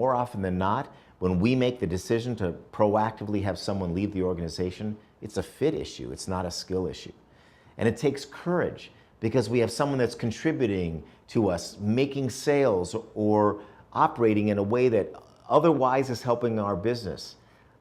more often than not, when we make the decision to proactively have someone leave the organization, it's a fit issue, it's not a skill issue. And it takes courage because we have someone that's contributing to us, making sales or operating in a way that otherwise is helping our business.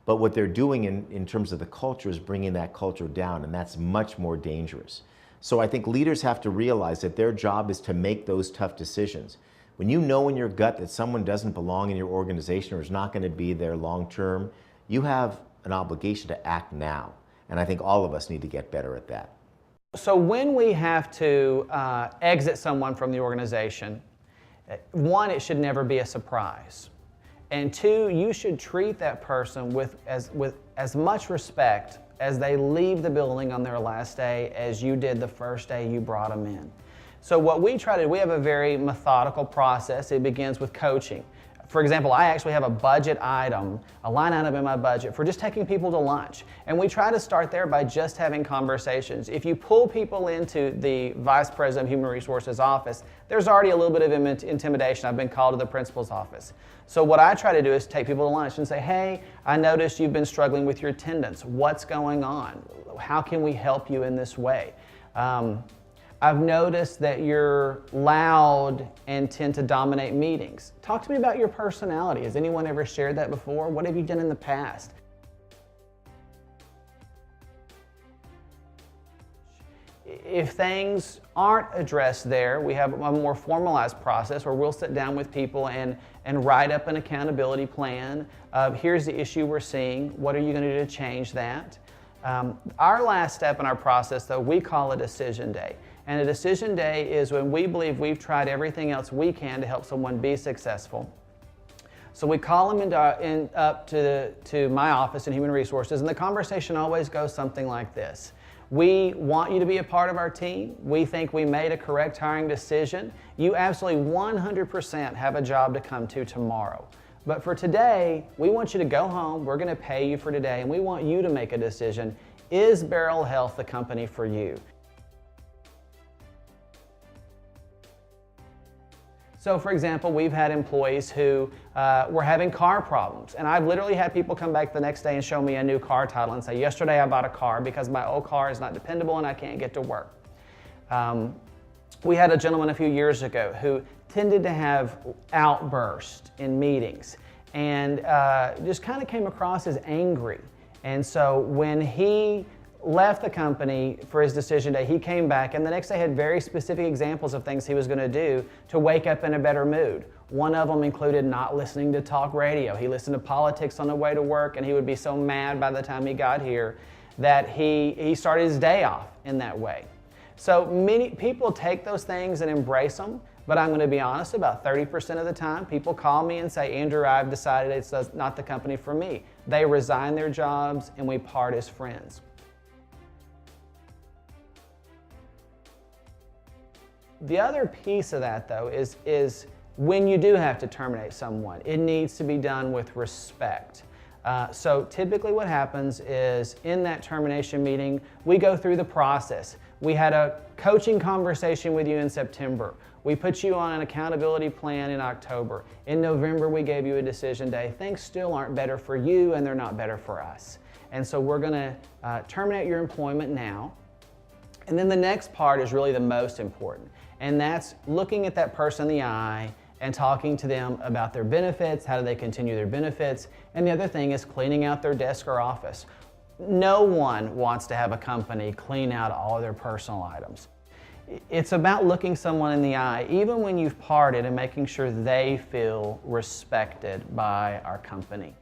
But what they're doing in terms of the culture is bringing that culture down, and that's much more dangerous. So I think leaders have to realize that their job is to make those tough decisions. When you know in your gut that someone doesn't belong in your organization or is not going to be there long term, you have an obligation to act now. And I think all of us need to get better at that. So when we have to exit someone from the organization, one, it should never be a surprise. And two, you should treat that person with as much respect as they leave the building on their last day as you did the first day you brought them in. So what we try to do, we have a very methodical process. It begins with coaching. For example, I actually have a budget item, a line item in my budget for just taking people to lunch. And we try to start there by just having conversations. If you pull people into the Vice President of Human Resources office, there's already a little bit of intimidation. I've been called to the principal's office. So what I try to do is take people to lunch and say, hey, I noticed you've been struggling with your attendance. What's going on? How can we help you in this way? I've noticed that you're loud and tend to dominate meetings. Talk to me about your personality. Has anyone ever shared that before? What have you done in the past? If things aren't addressed there, we have a more formalized process where we'll sit down with people and write up an accountability plan. Here's the issue we're seeing. What are you going to do to change that? Our last step in our process, though, we call a decision day. And a decision day is when we believe we've tried everything else we can to help someone be successful. So we call them up to my office in Human Resources, and the conversation always goes something like this. We want you to be a part of our team. We think we made a correct hiring decision. You absolutely 100% have a job to come to tomorrow. But for today, we want you to go home. We're going to pay you for today, and we want you to make a decision. Is BerylHealth the company for you? So for example, we've had employees who were having car problems, and I've literally had people come back the next day and show me a new car title and say, yesterday I bought a car because my old car is not dependable and I can't get to work. We had a gentleman a few years ago who tended to have outbursts in meetings and just kind of came across as angry. And so when he left the company for his decision day, he came back and the next day had very specific examples of things he was going to do to wake up in a better mood. One of them included not listening to talk radio. He listened to politics on the way to work, and he would be so mad by the time he got here that he started his day off in that way. So many people take those things and embrace them, but I'm going to be honest, about 30% of the time people call me and say, Andrew, I've decided it's not the company for me. They resign their jobs and we part as friends. The other piece of that, though, is when you do have to terminate someone, it needs to be done with respect. So typically what happens is in that termination meeting, we go through the process. We had a coaching conversation with you in September. We put you on an accountability plan in October. In November, we gave you a decision day. Things still aren't better for you, and they're not better for us. And so we're going to terminate your employment now. And then the next part is really the most important, and that's looking at that person in the eye and talking to them about their benefits, how do they continue their benefits, and the other thing is cleaning out their desk or office. No one wants to have a company clean out all of their personal items. It's about looking someone in the eye, even when you've parted, and making sure they feel respected by our company.